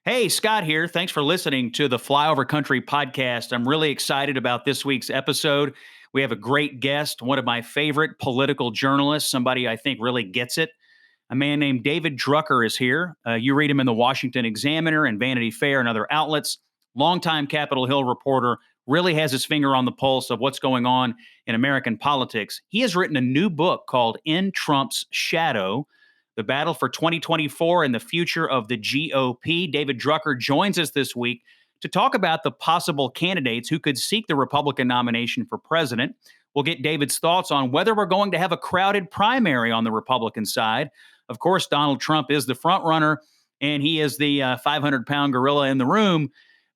Hey, Scott here. Thanks for listening to the Flyover Country podcast. I'm really excited about this week's episode. We have a great guest, one of my favorite political journalists, somebody I think really gets it. A man named David Drucker is here. You read him in the Washington Examiner and Vanity Fair and other outlets. Longtime Capitol Hill reporter, really has his finger on the pulse of what's going on in American politics. He has written a new book called In Trump's Shadow: The Battle for 2024 and the Future of the GOP. David Drucker joins us this week to talk about the possible candidates who could seek the Republican nomination for president. We'll get David's thoughts on whether we're going to have a crowded primary on the Republican side. Of course, Donald Trump is the front runner, and he is the 500-pound gorilla in the room.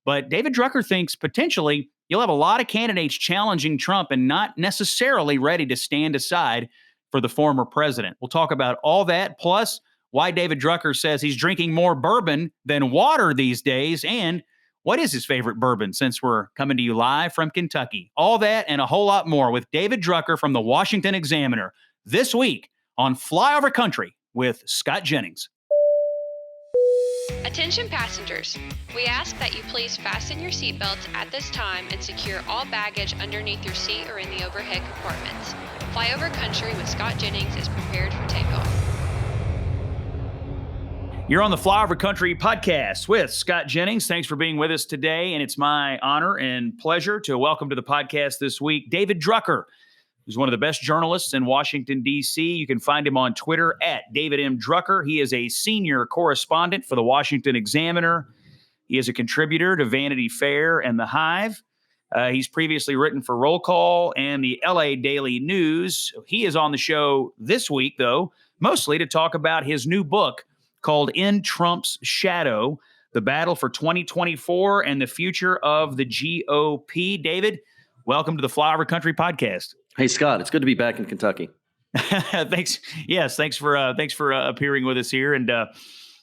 But David Drucker thinks potentially you'll have a lot of candidates challenging Trump and not necessarily ready to stand aside for the former president. We'll talk about all that, plus why David Drucker says he's drinking more bourbon than water these days, and what is his favorite bourbon since we're coming to you live from Kentucky. All that and a whole lot more with David Drucker from the Washington Examiner this week on Flyover Country with Scott Jennings. Attention passengers, we ask that you please fasten your seatbelts at this time and secure all baggage underneath your seat or in the overhead compartments. Flyover Country with Scott Jennings is prepared for takeoff. You're on the Flyover Country podcast with Scott Jennings. Thanks for being with us today, and it's my honor and pleasure to welcome to the podcast this week David Drucker, who's one of the best journalists in Washington, D.C. You can find him on Twitter at David M. Drucker. He is a senior correspondent for the Washington Examiner. He is a contributor to Vanity Fair and The Hive. He's previously written for Roll Call and the LA Daily News. He is on the show this week, though, mostly to talk about his new book called In Trump's Shadow: The Battle for 2024 and the Future of the GOP. David, welcome to the Flyover Country podcast. Hey, Scott, it's good to be back in Kentucky. Thanks. Yes, thanks for appearing with us here and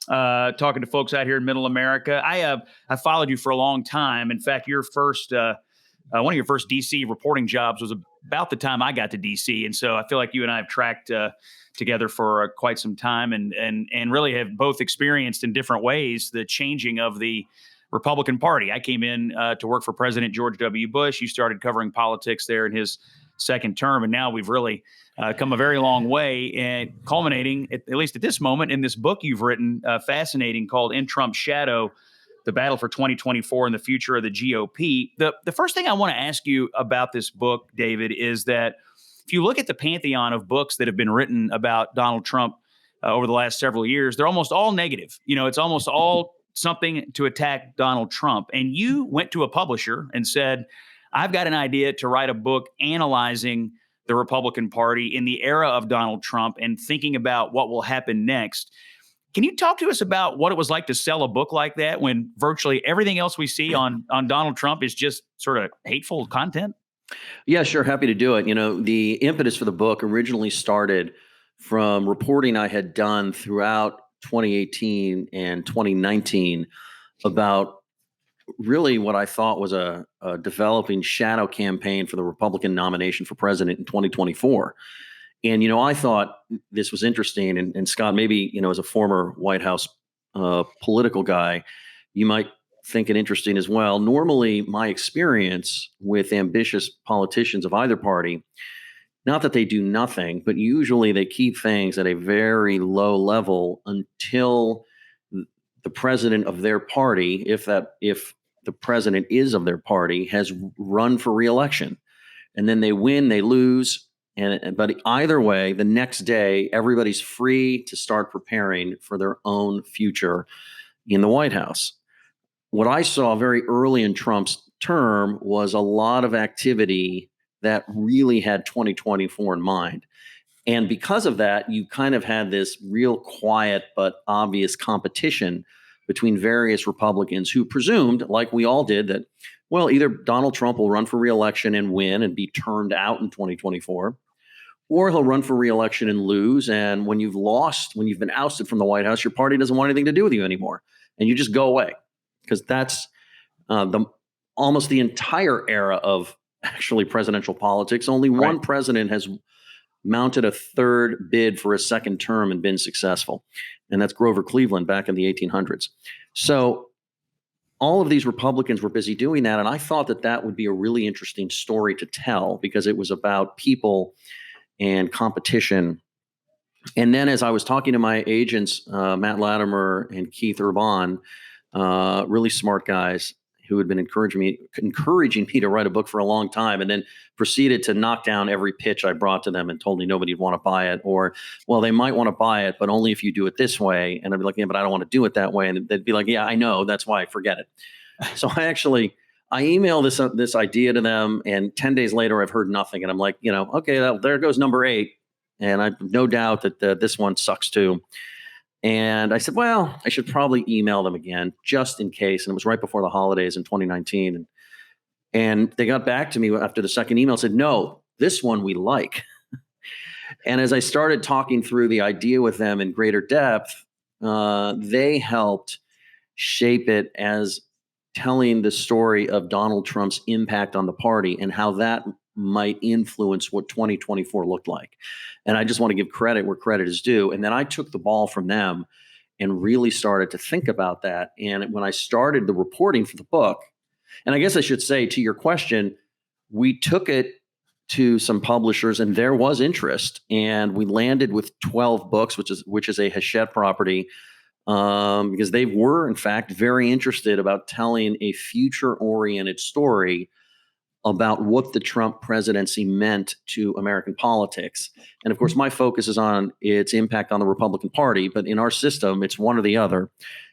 talking to folks out here in Middle America. I followed you for a long time. In fact, your first one of your first DC reporting jobs was about the time I got to DC, and so I feel like you and I have tracked together for quite some time, and really have both experienced in different ways the changing of the Republican Party. I came in to work for President George W. Bush. You started covering politics there in his second term, and now we've really come a very long way, and culminating, at least at this moment, in this book you've written, fascinating, called In Trump's Shadow: The Battle for 2024 and the Future of the GOP. The first thing I want to ask you about this book, David, is that if you look at the pantheon of books that have been written about Donald Trump over the last several years, they're almost all negative. You know, it's almost all something to attack Donald Trump. And you went to a publisher and said, I've got an idea to write a book analyzing the Republican Party in the era of Donald Trump and thinking about what will happen next. Can you talk to us about what it was like to sell a book like that when virtually everything else we see on Donald Trump is just sort of hateful content? Yeah, sure. Happy to do it. You know, the impetus for the book originally started from reporting I had done throughout 2018 and 2019 about really what I thought was a developing shadow campaign for the Republican nomination for president in 2024. And, you know, I thought this was interesting. And Scott, maybe, you know, as a former White House political guy, you might think it interesting as well. Normally, my experience with ambitious politicians of either party, not that they do nothing, but usually they keep things at a very low level until the president of their party, if the president is of their party, has run for re-election. And then they win, they lose. But either way, the next day, everybody's free to start preparing for their own future in the White House. What I saw very early in Trump's term was a lot of activity that really had 2024 in mind. And because of that, you kind of had this real quiet but obvious competition between various Republicans who presumed, like we all did, that, well, either Donald Trump will run for re-election and win and be turned out in 2024, or he'll run for re-election and lose. And when you've lost, when you've been ousted from the White House, your party doesn't want anything to do with you anymore. And you just go away, because that's almost the entire era of actually presidential politics. Only one president has mounted a third bid for a second term and been successful. And that's Grover Cleveland back in the 1800s. So all of these Republicans were busy doing that. And I thought that that would be a really interesting story to tell because it was about people and competition. And then as I was talking to my agents, Matt Latimer and Keith Urban, really smart guys who had been encouraging me to write a book for a long time, and then proceeded to knock down every pitch I brought to them and told me nobody'd want to buy it, or, well, they might want to buy it, but only if you do it this way. And I'd be like, yeah, but I don't want to do it that way. And they'd be like, yeah, I know. That's why. Forget it. So I emailed this idea to them, and 10 days later, I've heard nothing. And I'm like, okay, there goes number 8. And I've no doubt that this one sucks too. And I said, well, I should probably email them again just in case. And it was right before the holidays in 2019. And they got back to me after the second email and said, no, this one we like. And as I started talking through the idea with them in greater depth, they helped shape it as telling the story of Donald Trump's impact on the party and how that might influence what 2024 looked like. And I just want to give credit where credit is due. And then I took the ball from them and really started to think about that. And when I started the reporting for the book, and I guess I should say to your question, we took it to some publishers and there was interest, and we landed with 12 books, which is a Hachette property, because they were in fact very interested about telling a future-oriented story about what the Trump presidency meant to American politics. And of course, my focus is on its impact on the Republican Party, but in our system, it's one or the other.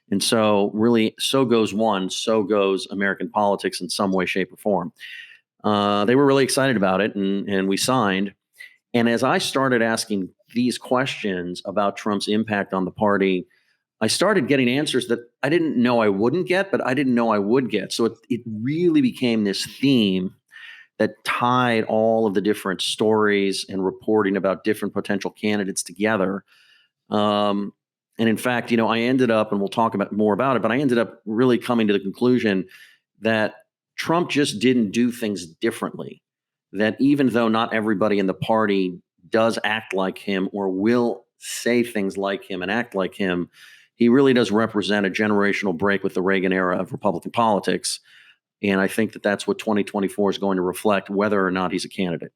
And so really, so goes one, so goes American politics in some way, shape, or form. They were really excited about it, and we signed. And as I started asking these questions about Trump's impact on the party, I started getting answers that I didn't know I wouldn't get, but I didn't know I would get. So it really became this theme that tied all of the different stories and reporting about different potential candidates together. And in fact, I ended up, and we'll talk more about it, but I ended up really coming to the conclusion that Trump just didn't do things differently. That even though not everybody in the party does act like him or will say things like him and act like him, he really does represent a generational break with the Reagan era of Republican politics. And I think that that's what 2024 is going to reflect, whether or not he's a candidate.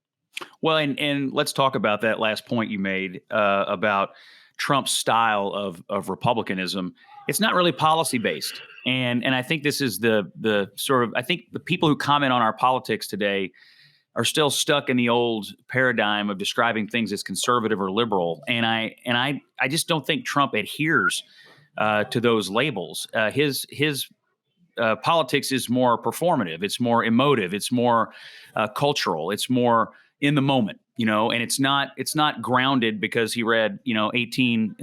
Well, and let's talk about that last point you made about Trump's style of republicanism. It's not really policy based, and I think this is the sort of, I think the people who comment on our politics today are still stuck in the old paradigm of describing things as conservative or liberal, and I just don't think Trump adheres to those labels. His politics is more performative. It's more emotive. It's more cultural. It's more in the moment, and it's not grounded because he read, 18,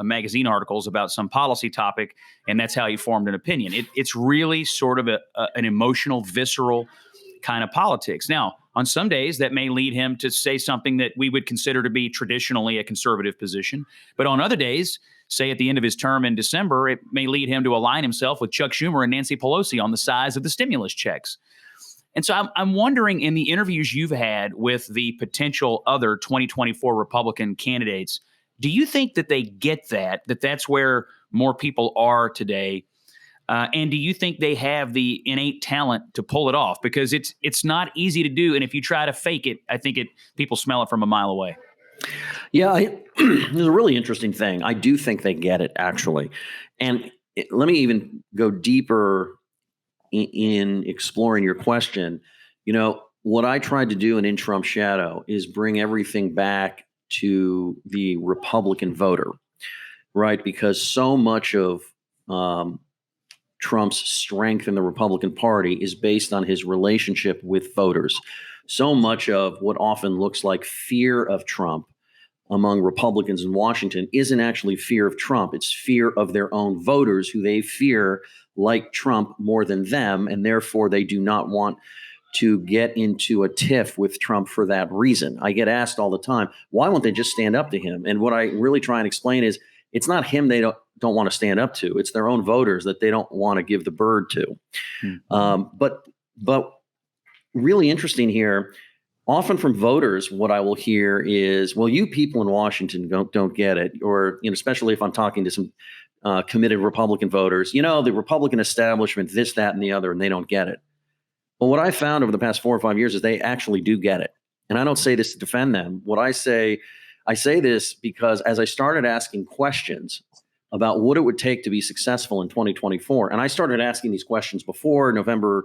magazine articles about some policy topic, and that's how he formed an opinion. It's really sort of an emotional, visceral kind of politics. Now, on some days that may lead him to say something that we would consider to be traditionally a conservative position. But on other days, say at the end of his term in December, it may lead him to align himself with Chuck Schumer and Nancy Pelosi on the size of the stimulus checks. And so I'm wondering, in the interviews you've had with the potential other 2024 Republican candidates, do you think that they get that's where more people are today? And do you think they have the innate talent to pull it off? Because it's not easy to do. And if you try to fake it, I think people smell it from a mile away. Yeah, it's a really interesting thing. I do think they get it, actually. And let me even go deeper in exploring your question. What I tried to do in Trump's Shadow is bring everything back to the Republican voter, right? Because so much of Trump's strength in the Republican Party is based on his relationship with voters. So much of what often looks like fear of Trump among Republicans in Washington isn't actually fear of Trump. It's fear of their own voters who they fear like Trump more than them, and therefore they do not want to get into a tiff with Trump for that reason. I get asked all the time, why won't they just stand up to him? And what I really try and explain is it's not him they don't want to stand up to. It's their own voters that they don't want to give the bird to. Mm-hmm. But really interesting here, often from voters, what I will hear is, well, you people in Washington don't get it. Or, especially if I'm talking to some committed Republican voters, the Republican establishment, this, that, and the other, and they don't get it. Well, what I found over the past 4 or 5 years is they actually do get it. And I don't say this to defend them. I say this because as I started asking questions about what it would take to be successful in 2024, and I started asking these questions before November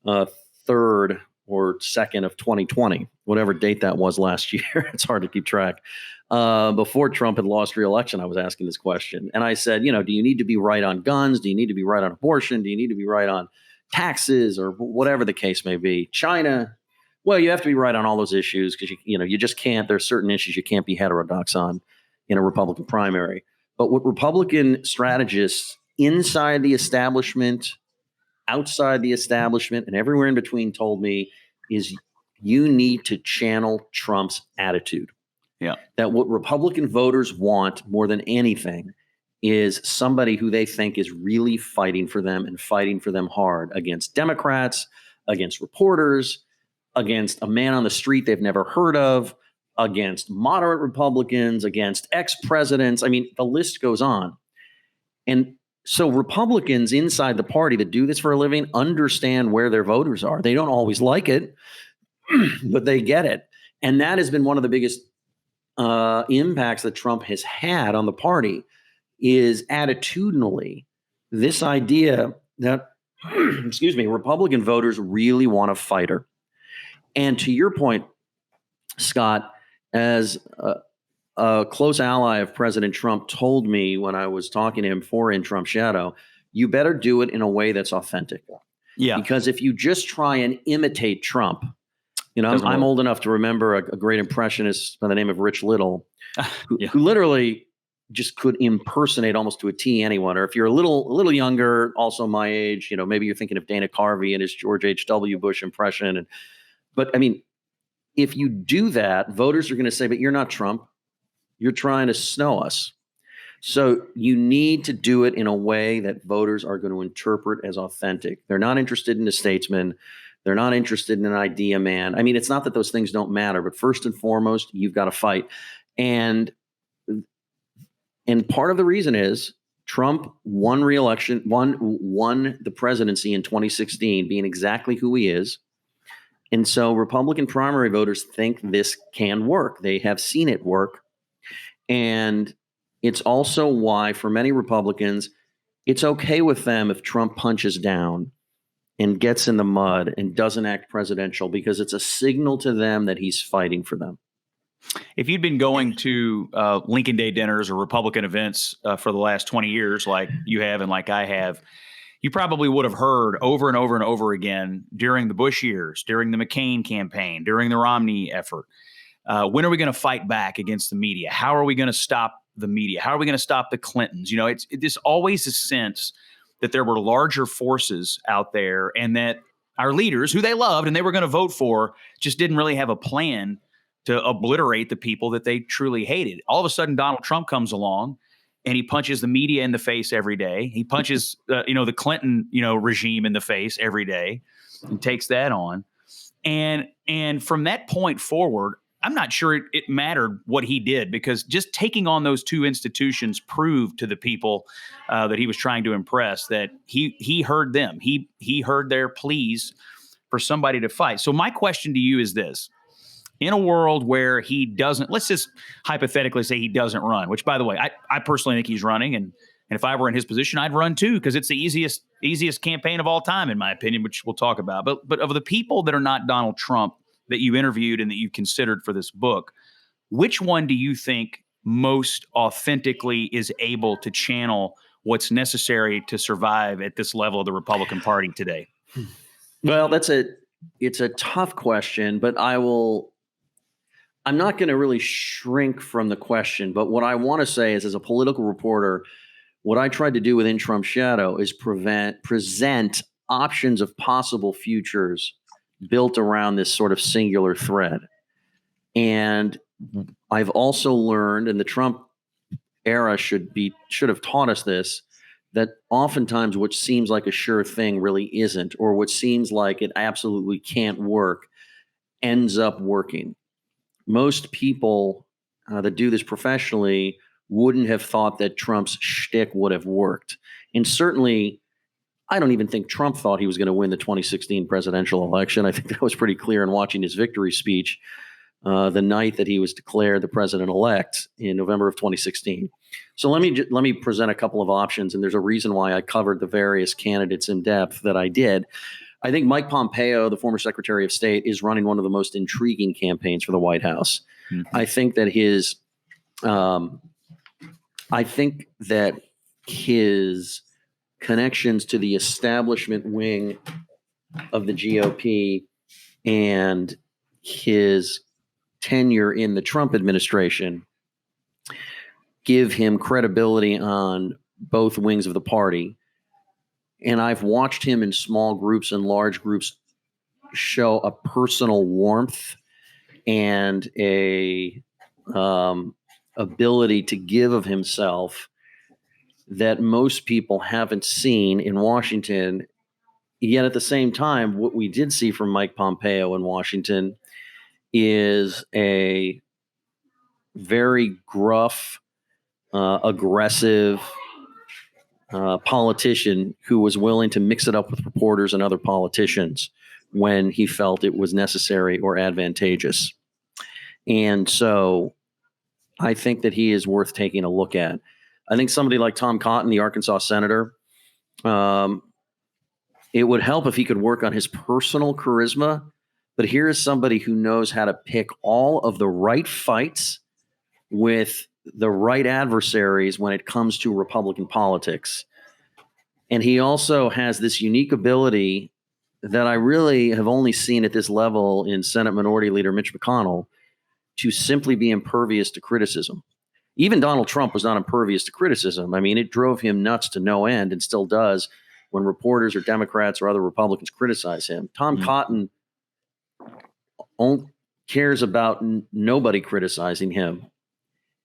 3rd or 2nd of 2020, whatever date that was last year. It's hard to keep track. Before Trump had lost re-election, I was asking this question. And I said, do you need to be right on guns? Do you need to be right on abortion? Do you need to be right on taxes or whatever the case may be? China? Well, you have to be right on all those issues because you just can't. There are certain issues you can't be heterodox on in a Republican primary. But what Republican strategists inside the establishment, outside the establishment, and everywhere in between told me is you need to channel Trump's attitude. Yeah. That what Republican voters want more than anything is somebody who they think is really fighting for them and fighting for them hard against Democrats, against reporters, against a man on the street they've never heard of, against moderate Republicans, against ex-presidents. I mean, the list goes on. And so Republicans inside the party that do this for a living understand where their voters are. They don't always like it, but they get it. And that has been one of the biggest impacts that Trump has had on the party is attitudinally this idea that, Republican voters really want a fighter. And to your point, Scott, as a close ally of President Trump told me when I was talking to him In Trump's Shadow, you better do it in a way that's authentic. Yeah. Because if you just try and imitate Trump, I'm old enough to remember a great impressionist by the name of Rich Little, who literally just could impersonate almost to a T anyone. Or if you're a little younger, also my age, maybe you're thinking of Dana Carvey and his George H.W. Bush impression. But I mean, if you do that, voters are going to say, but you're not Trump. You're trying to snow us. So you need to do it in a way that voters are going to interpret as authentic. They're not interested in a statesman. They're not interested in an idea man. I mean, it's not that those things don't matter, but first and foremost, you've got to fight. And part of the reason is Trump won re-election, won the presidency in 2016, being exactly who he is. And so Republican primary voters think this can work. They have seen it work. And it's also why, for many Republicans, it's okay with them if Trump punches down and gets in the mud and doesn't act presidential, because it's a signal to them that he's fighting for them. If you'd been going to Lincoln Day dinners or Republican events for the last 20 years, like you have and like I have, you probably would have heard over and over and over again during the Bush years, during the McCain campaign, during the Romney effort. When are we going to fight back against the media? How are we going to stop the media? How are we going to stop the Clintons? There's always a sense that there were larger forces out there and that our leaders, who they loved and they were going to vote for, just didn't really have a plan to obliterate the people that they truly hated. All of a sudden, Donald Trump comes along and he punches the media in the face every day. He punches, the Clinton, regime in the face every day and takes that on. And from that point forward, I'm not sure it mattered what he did, because just taking on those two institutions proved to the people that he was trying to impress that he heard them. He heard their pleas for somebody to fight. So my question to you is this. In a world where he doesn't, let's just hypothetically say he doesn't run, which, by the way, I personally think he's running. And if I were in his position, I'd run too, because it's the easiest campaign of all time, in my opinion, which we'll talk about. But of the people that are not Donald Trump that you interviewed and that you considered for this book, which one do you think most authentically is able to channel what's necessary to survive at this level of the Republican Party today? Well, it's a tough question, but I'm not going to really shrink from the question. But what I want to say is, as a political reporter, what I tried to do within Trump's Shadow is present options of possible futures built around this sort of singular thread. And I've also learned, and the Trump era should have taught us this, that oftentimes what seems like a sure thing really isn't, or what seems like it absolutely can't work ends up working. Most people that do this professionally wouldn't have thought that Trump's shtick would have worked. And certainly, I don't even think Trump thought he was going to win the 2016 presidential election. I think that was pretty clear in watching his victory speech the night that he was declared the president-elect in November of 2016. So let me present a couple of options, and there's a reason why I covered the various candidates in depth that I did. I think Mike Pompeo, the former Secretary of State, is running one of the most intriguing campaigns for the White House. Mm-hmm. I think that his connections to the establishment wing of the GOP and his tenure in the Trump administration give him credibility on both wings of the party. And I've watched him in small groups and large groups show a personal warmth and a ability to give of himself that most people haven't seen in Washington. Yet at the same time, what we did see from Mike Pompeo in Washington is a very gruff, aggressive politician who was willing to mix it up with reporters and other politicians when he felt it was necessary or advantageous. And so I think that he is worth taking a look at. I think somebody like Tom Cotton, the Arkansas senator, it would help if he could work on his personal charisma. But here is somebody who knows how to pick all of the right fights with the right adversaries when it comes to Republican politics. And he also has this unique ability that I really have only seen at this level in Senate Minority Leader Mitch McConnell to simply be impervious to criticism. Even Donald Trump was not impervious to criticism. I mean, it drove him nuts to no end and still does when reporters or Democrats or other Republicans criticize him. Tom Cotton cares about nobody criticizing him.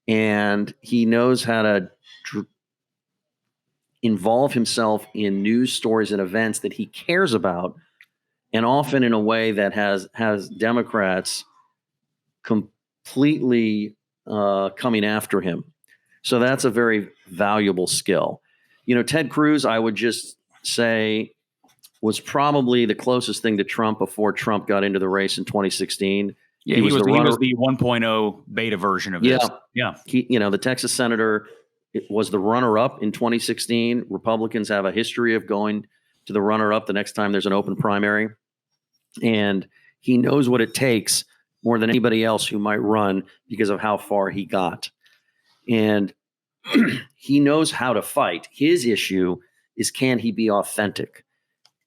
And he knows how to involve himself in news stories and events that he cares about, and often in a way that has Democrats completely coming after him. So that's a very valuable skill. You know, Ted Cruz, I would just say, was probably the closest thing to Trump before Trump got into the race in 2016. Yeah, he was the 1.0 beta version of this. Yeah. The Texas senator was the runner-up in 2016. Republicans have a history of going to the runner-up the next time there's an open primary. And he knows what it takes more than anybody else who might run because of how far he got. And he knows how to fight. His issue is, can he be authentic?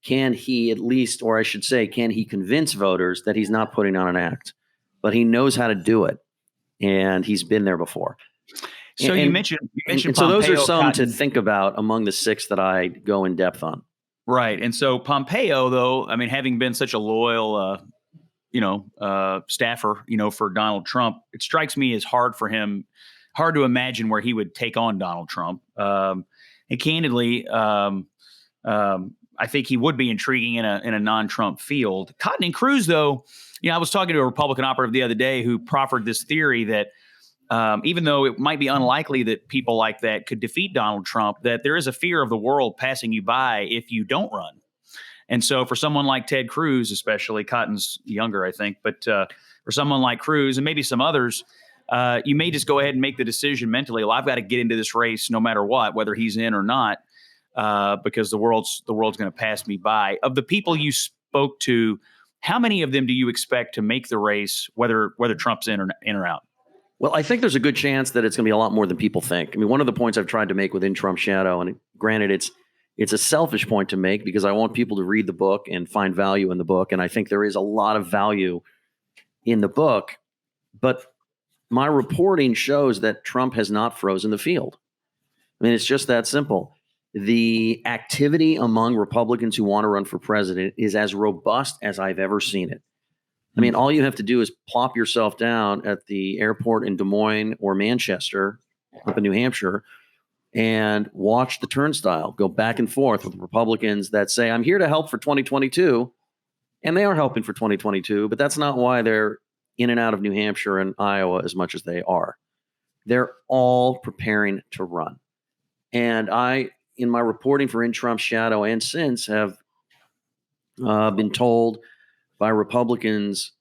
Can he at least, or I should say, can he convince voters that he's not putting on an act? But he knows how to do it, and he's been there before. So you mentioned Pompeo, so those are some to think about among the 6 that I go in depth on. Right, and so Pompeo, though, I mean, having been such a loyal, staffer, for Donald Trump, it strikes me as hard to imagine where he would take on Donald Trump. And candidly, I think he would be intriguing in a non-Trump field. Cotton and Cruz, though, I was talking to a Republican operative the other day who proffered this theory that even though it might be unlikely that people like that could defeat Donald Trump, that there is a fear of the world passing you by if you don't run. And so for someone like Ted Cruz, especially, Cotton's younger, I think, but for someone like Cruz and maybe some others, you may just go ahead and make the decision mentally, well, I've got to get into this race no matter what, whether he's in or not. Because the world's going to pass me by. Of the people you spoke to, how many of them do you expect to make the race, whether Trump's in or out? Well, I think there's a good chance that it's going to be a lot more than people think. I mean, one of the points I've tried to make within Trump's shadow, and granted, it's a selfish point to make because I want people to read the book and find value in the book, and I think there is a lot of value in the book. But my reporting shows that Trump has not frozen the field. I mean, it's just that simple. The activity among Republicans who want to run for president is as robust as I've ever seen it. I mean, all you have to do is plop yourself down at the airport in Des Moines or Manchester up in New Hampshire and watch the turnstile go back and forth with Republicans that say, I'm here to help for 2022. And they are helping for 2022, but that's not why they're in and out of New Hampshire and Iowa as much as they are. They're all preparing to run. And I, in my reporting for In Trump's Shadow and since, have been told by Republicans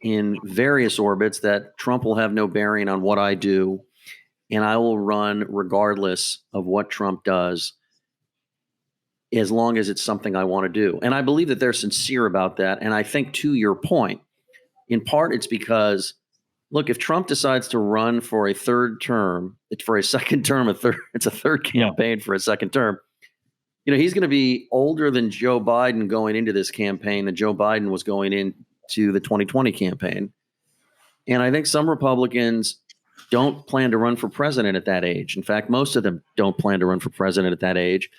in various orbits that Trump will have no bearing on what I do, and I will run regardless of what Trump does, as long as it's something I want to do. And I believe that they're sincere about that. And I think, to your point, in part, it's because, look, if Trump decides to run for a third term, it's for a second term, it's a third campaign for a second term. He's going to be older than Joe Biden going into this campaign than Joe Biden was going into the 2020 campaign. And I think some Republicans don't plan to run for president at that age. In fact, most of them don't plan to run for president at that age.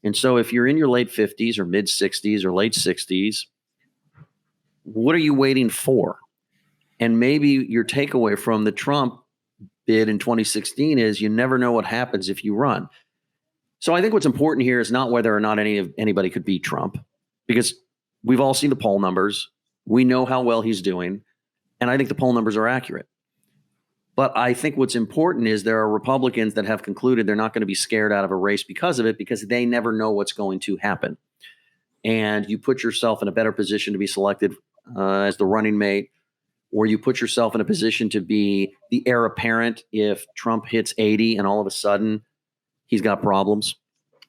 And so if you're in your late 50s or mid 60s or late 60s, what are you waiting for? And maybe your takeaway from the Trump bid in 2016 is you never know what happens if you run. So I think what's important here is not whether or not anybody could beat Trump, because we've all seen the poll numbers. We know how well he's doing. And I think the poll numbers are accurate. But I think what's important is there are Republicans that have concluded they're not going to be scared out of a race because of it, because they never know what's going to happen. And you put yourself in a better position to be selected as the running mate, or you put yourself in a position to be the heir apparent if Trump hits 80 and all of a sudden he's got problems.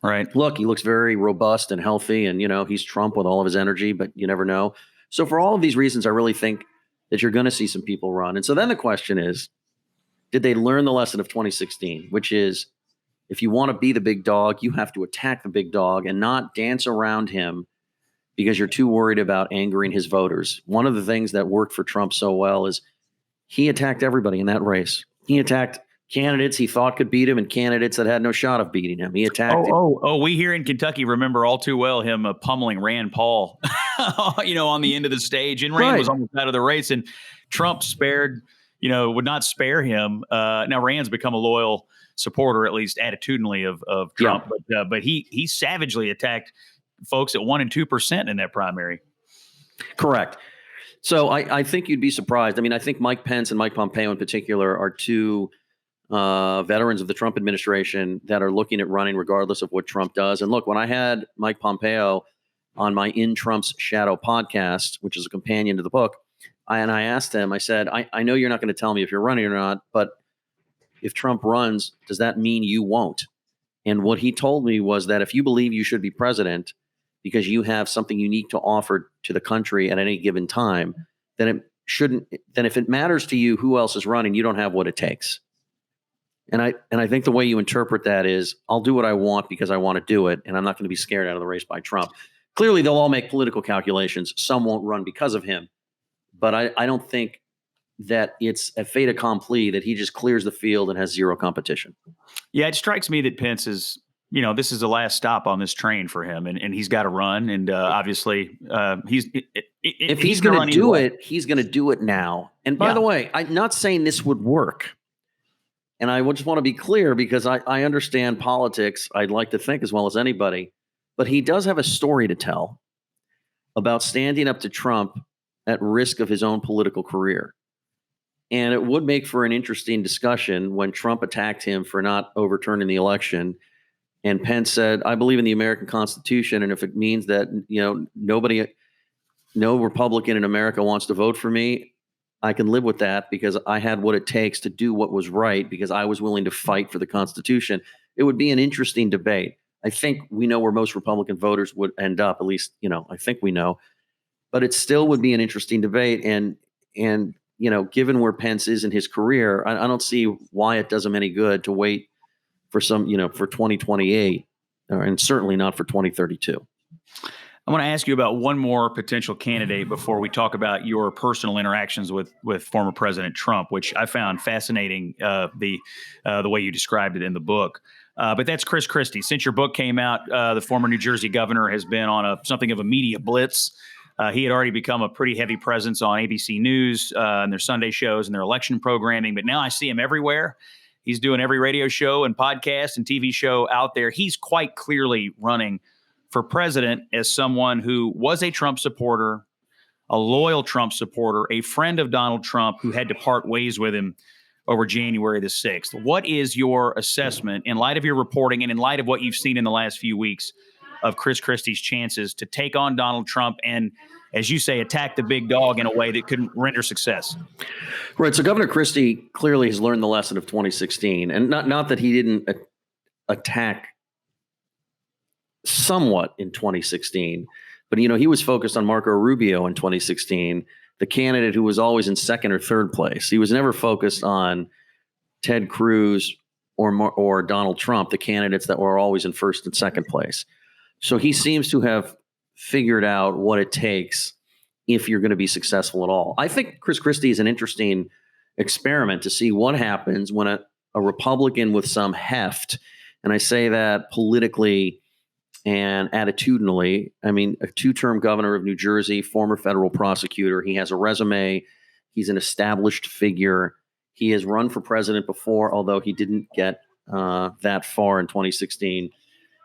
Right. Look, he looks very robust and healthy, and he's Trump with all of his energy, but you never know. So for all of these reasons, I really think that you're going to see some people run. And so then the question is, did they learn the lesson of 2016, which is, if you want to be the big dog, you have to attack the big dog and not dance around him because you're too worried about angering his voters. One of the things that worked for Trump so well is he attacked everybody in that race. He attacked candidates he thought could beat him and candidates that had no shot of beating him. He attacked we here in Kentucky remember all too well him pummeling Rand Paul, on the end of the stage. And Rand was almost out of the race, and Trump would not spare him. Now Rand's become a loyal supporter, at least attitudinally, of Trump, but he savagely attacked folks at 1% and 2% in that primary. Correct. So I think you'd be surprised. I mean, I think Mike Pence and Mike Pompeo in particular are two veterans of the Trump administration that are looking at running regardless of what Trump does. And look, when I had Mike Pompeo on my In Trump's Shadow podcast, which is a companion to the book, I asked him, I said, I know you're not going to tell me if you're running or not, but if Trump runs, does that mean you won't? And what he told me was that if you believe you should be president because you have something unique to offer to the country at any given time, then if it matters to you who else is running, you don't have what it takes. And I think the way you interpret that is, I'll do what I want because I want to do it, and I'm not going to be scared out of the race by Trump. Clearly, they'll all make political calculations. Some won't run because of him. But I don't think that it's a fait accompli that he just clears the field and has zero competition. Yeah, it strikes me that Pence is, this is the last stop on this train for him, and he's got to run. And obviously, if he's going to do it, he's going to do it now. And by the way, I'm not saying this would work. And I just want to be clear, because I understand politics. I'd like to think as well as anybody, but he does have a story to tell about standing up to Trump at risk of his own political career. And it would make for an interesting discussion when Trump attacked him for not overturning the election. And Pence said, I believe in the American Constitution. And if it means that, no Republican in America wants to vote for me, I can live with that because I had what it takes to do what was right because I was willing to fight for the Constitution. It would be an interesting debate. I think we know where most Republican voters would end up, at least, I think we know. But it still would be an interesting debate. And given where Pence is in his career, I don't see why it does him any good to wait for for 2028, and certainly not for 2032. I want to ask you about one more potential candidate before we talk about your personal interactions with former President Trump, which I found fascinating, the way you described it in the book. But that's Chris Christie. Since your book came out, the former New Jersey governor has been on something of a media blitz. He had already become a pretty heavy presence on ABC News and their Sunday shows and their election programming. But now I see him everywhere. He's doing every radio show and podcast and TV show out there. He's quite clearly running for president as someone who was a Trump supporter, a loyal Trump supporter, a friend of Donald Trump who had to part ways with him over January the 6th. What is your assessment in light of your reporting and in light of what you've seen in the last few weeks of Chris Christie's chances to take on Donald Trump and, as you say, attack the big dog in a way that could render success? Right. So Governor Christie clearly has learned the lesson of 2016, and not that he didn't attack somewhat in 2016, but, he was focused on Marco Rubio in 2016, the candidate who was always in second or third place. He was never focused on Ted Cruz or Donald Trump, the candidates that were always in first and second place. So he seems to have figured out what it takes if you're going to be successful at all. I think Chris Christie is an interesting experiment to see what happens when a Republican with some heft, and I say that politically and attitudinally, I mean, a two-term governor of New Jersey, former federal prosecutor. He has a resume. He's an established figure. He has run for president before, although he didn't get that far in 2016.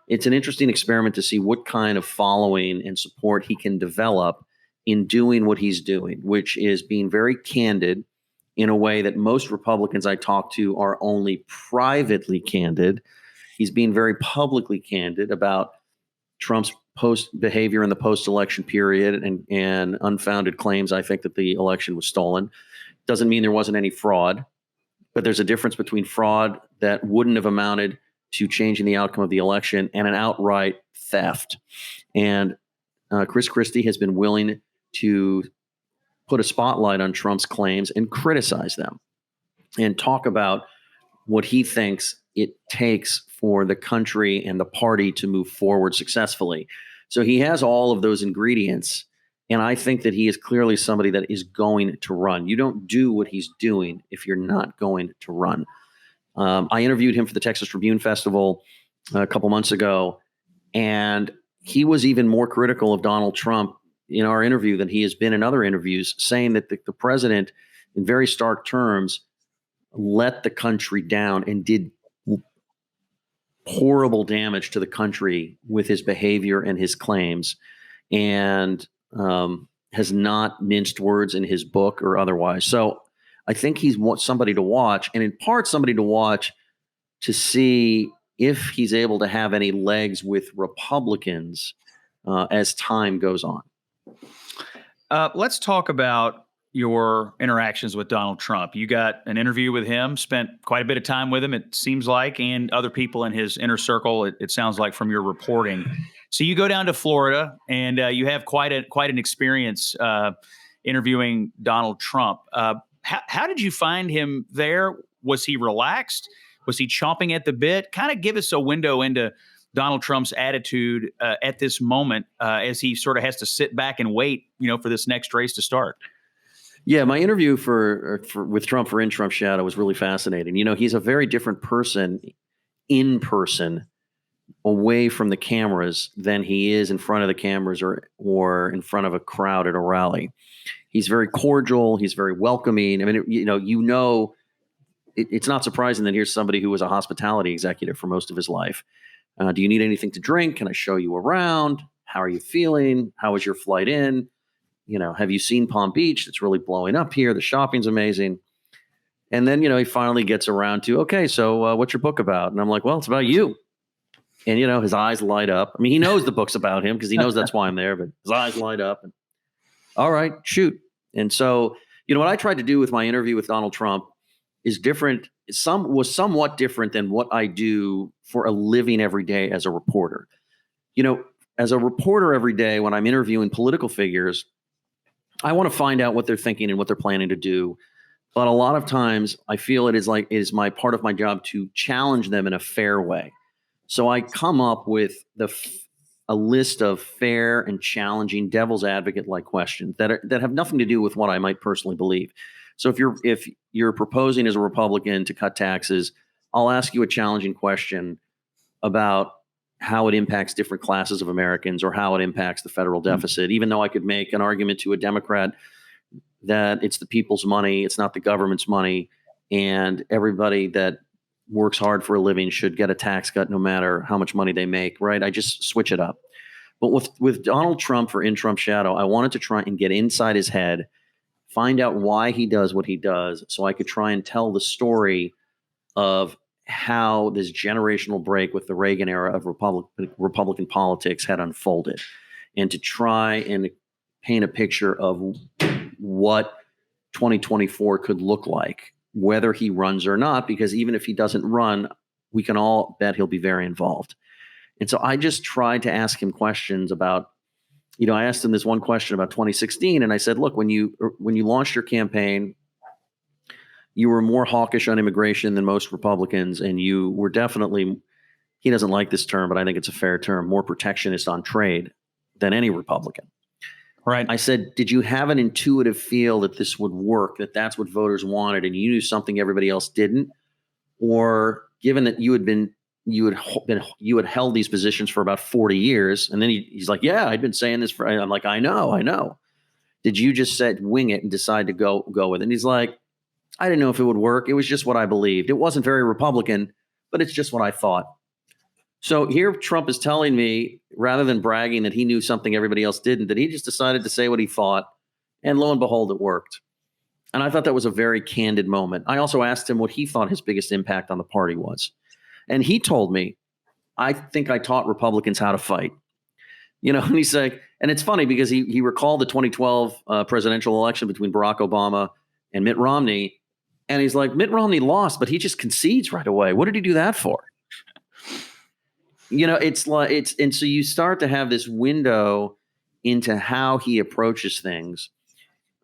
It's an interesting experiment to see what kind of following and support he can develop in doing what he's doing, which is being very candid in a way that most Republicans I talk to are only privately candid. He's being very publicly candid about Trump's behavior in the post-election period and unfounded claims, I think, that the election was stolen. Doesn't mean there wasn't any fraud, but there's a difference between fraud that wouldn't have amounted to changing the outcome of the election and an outright theft. And Chris Christie has been willing to put a spotlight on Trump's claims and criticize them and talk about what he thinks it takes for the country and the party to move forward successfully. So he has all of those ingredients. And I think that he is clearly somebody that is going to run. You don't do what he's doing if you're not going to run. I interviewed him for the Texas Tribune Festival a couple months ago, and he was even more critical of Donald Trump in our interview than he has been in other interviews, saying that the president, in very stark terms, let the country down and did horrible damage to the country with his behavior and his claims, and has not minced words in his book or otherwise. So I think he's somebody to watch, and in part somebody to watch to see if he's able to have any legs with Republicans as time goes on. Let's talk about your interactions with Donald Trump. You got an interview with him, spent quite a bit of time with him, it seems like, and other people in his inner circle, it sounds like from your reporting. So you go down to Florida, and you have quite an experience interviewing Donald Trump. How did you find him there? Was he relaxed? Was he chomping at the bit? Kind of give us a window into Donald Trump's attitude at this moment as he sort of has to sit back and wait, for this next race to start. Yeah, my interview with Trump for In Trump Shadow was really fascinating. He's a very different person in person, away from the cameras, than he is in front of the cameras or in front of a crowd at a rally. He's very cordial. He's very welcoming. I mean, it's not surprising that here's somebody who was a hospitality executive for most of his life. Do you need anything to drink? Can I show you around? How are you feeling? How was your flight in? Have you seen Palm Beach? It's really blowing up here. The shopping's amazing. And then, he finally gets around to, okay, so what's your book about? And I'm like, well, it's about you. And, his eyes light up. I mean, he knows the book's about him because he knows that's why I'm there, but his eyes light up. And, all right, shoot. And so, what I tried to do with my interview with Donald Trump is different. Was somewhat different than what I do for a living every day as a reporter. As a reporter every day, when I'm interviewing political figures, I want to find out what they're thinking and what they're planning to do. But a lot of times I feel it is my part of my job to challenge them in a fair way. So I come up with a list of fair and challenging devil's advocate-like questions that have nothing to do with what I might personally believe. So if you're proposing as a Republican to cut taxes, I'll ask you a challenging question about how it impacts different classes of Americans or how it impacts the federal deficit, even though I could make an argument to a Democrat that it's the people's money, it's not the government's money, and everybody that works hard for a living should get a tax cut no matter how much money they make, right? I just switch it up. But with Donald Trump for In Trump Shadow, I wanted to try and get inside his head, find out why he does what he does, so I could try and tell the story of how this generational break with the Reagan era of Republican politics had unfolded, and to try and paint a picture of what 2024 could look like, whether he runs or not, because even if he doesn't run, we can all bet he'll be very involved. And so I just tried to ask him questions about, I asked him this one question about 2016, and I said, look, when you launched your campaign, you were more hawkish on immigration than most Republicans, and you were definitely, he doesn't like this term, but I think it's a fair term, more protectionist on trade than any Republican. Right. I said, did you have an intuitive feel that this would work, that that's what voters wanted, and you knew something everybody else didn't? Or given that you had held these positions for about 40 years, and then he's like, yeah, I'd been saying this I'm like, I know. Did you just wing it and decide to go with it? And he's like, I didn't know if it would work. It was just what I believed. It wasn't very Republican, but it's just what I thought. So here Trump is telling me, rather than bragging that he knew something everybody else didn't, that he just decided to say what he thought. And lo and behold, it worked. And I thought that was a very candid moment. I also asked him what he thought his biggest impact on the party was. And he told me, I think I taught Republicans how to fight. And he's like, and it's funny because he recalled the 2012 presidential election between Barack Obama and Mitt Romney. And he's like, Mitt Romney lost, but he just concedes right away. What did he do that for? It's like, and so you start to have this window into how he approaches things.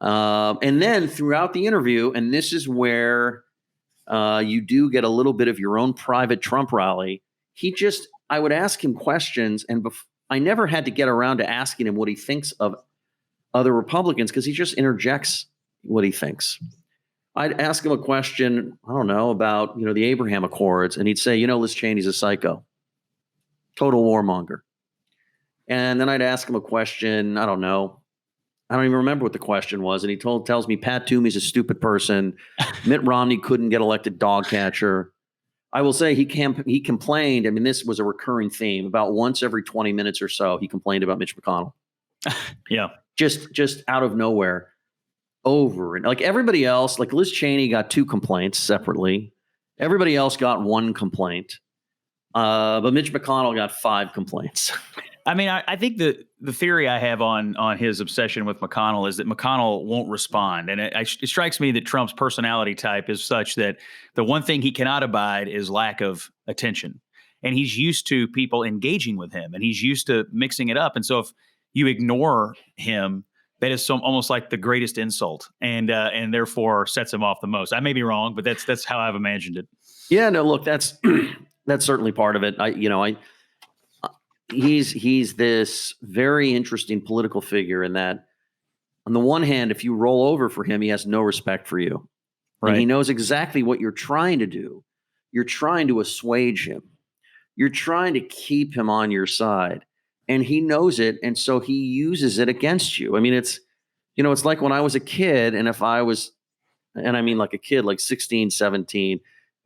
And then throughout the interview, and this is where you do get a little bit of your own private Trump rally. I would ask him questions, and I never had to get around to asking him what he thinks of other Republicans, because he just interjects what he thinks. I'd ask him a question, I don't know, about, the Abraham Accords, and he'd say, Liz Cheney's a psycho, total warmonger. And then I'd ask him a question, I don't even remember what the question was. And he tells me Pat Toomey's a stupid person. Mitt Romney couldn't get elected dog catcher. I will say he complained. I mean, this was a recurring theme. About once every 20 minutes or so, he complained about Mitch McConnell. Yeah. Just out of nowhere, over. And like everybody else, like Liz Cheney got 2 complaints separately. Everybody else got 1 complaint. But Mitch McConnell got 5 complaints. I mean, I think the theory I have on his obsession with McConnell is that McConnell won't respond. And it strikes me that Trump's personality type is such that the one thing he cannot abide is lack of attention. And he's used to people engaging with him, and he's used to mixing it up. And so if you ignore him, that is almost like the greatest insult, and therefore sets him off the most. I may be wrong, but that's how I've imagined it. Yeah, no, look, that's certainly part of it. He's this very interesting political figure in that, on the one hand, if you roll over for him, he has no respect for you. Right. And he knows exactly what you're trying to do. You're trying to assuage him. You're trying to keep him on your side. And he knows it. And so he uses it against you. I mean, it's like when I was a kid, and I mean like a kid, like 16, 17,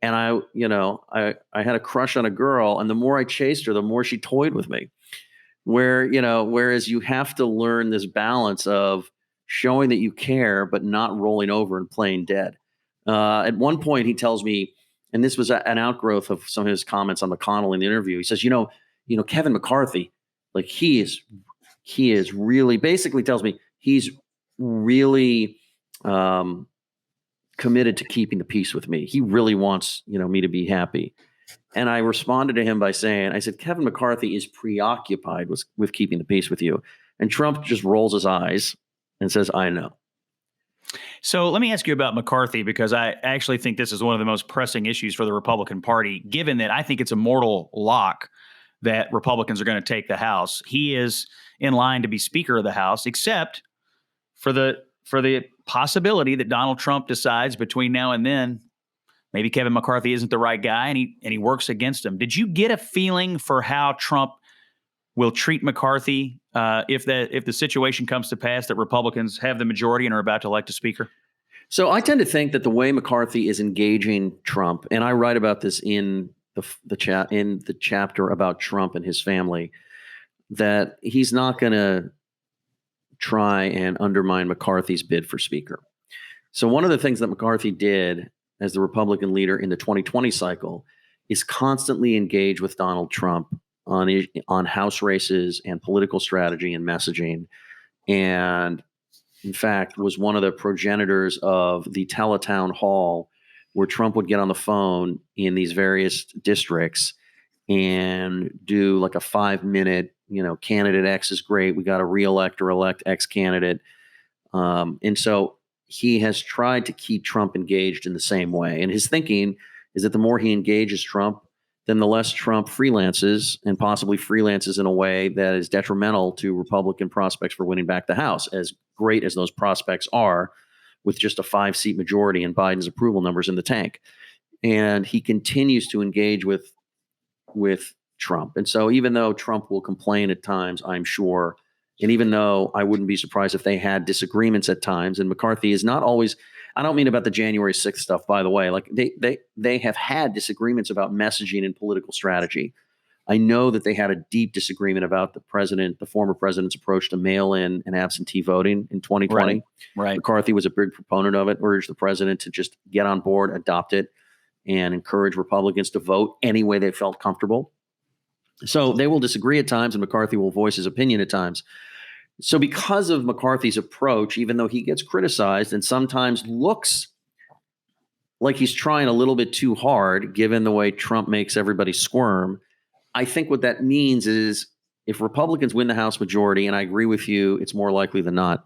and I had a crush on a girl, and the more I chased her, the more she toyed with me. Whereas you have to learn this balance of showing that you care, but not rolling over and playing dead. At one point, he tells me, and this was an outgrowth of some of his comments on McConnell in the interview. He says, Kevin McCarthy, like he is really, basically tells me he's really committed to keeping the peace with me. He really wants, me to be happy. And I responded to him by saying, I said, Kevin McCarthy is preoccupied with keeping the peace with you. And Trump just rolls his eyes and says, I know. So let me ask you about McCarthy, because I actually think this is one of the most pressing issues for the Republican Party, given that I think it's a mortal lock that Republicans are going to take the House. He is in line to be Speaker of the House, except for the possibility that Donald Trump decides between now and then maybe Kevin McCarthy isn't the right guy, and he works against him. Did you get a feeling for how Trump will treat McCarthy if the situation comes to pass that Republicans have the majority and are about to elect a speaker? So I tend to think that the way McCarthy is engaging Trump, and I write about this in the chapter about Trump and his family, that he's not going to try and undermine McCarthy's bid for Speaker. So one of the things that McCarthy did as the Republican leader in the 2020 cycle is constantly engage with Donald Trump on House races and political strategy and messaging. And in fact, was one of the progenitors of the teletown hall where Trump would get on the phone in these various districts and do like a 5-minute, candidate X is great. We got to reelect or elect X candidate. And so he has tried to keep Trump engaged in the same way. And his thinking is that the more he engages Trump, then the less Trump freelances, and possibly freelances in a way that is detrimental to Republican prospects for winning back the House, as great as those prospects are with just a 5-seat majority and Biden's approval numbers in the tank. And he continues to engage with Trump. And so even though Trump will complain at times, I'm sure, and even though I wouldn't be surprised if they had disagreements at times, and McCarthy is not always, I don't mean about the January 6th stuff, by the way, like they have had disagreements about messaging and political strategy. I know that they had a deep disagreement about the former president's approach to mail-in and absentee voting in 2020. Right. McCarthy was a big proponent of it, urged the president to just get on board, adopt it, and encourage Republicans to vote any way they felt comfortable. So they will disagree at times, and McCarthy will voice his opinion at times. So because of McCarthy's approach, even though he gets criticized and sometimes looks like he's trying a little bit too hard, given the way Trump makes everybody squirm, I think what that means is if Republicans win the House majority, and I agree with you, it's more likely than not,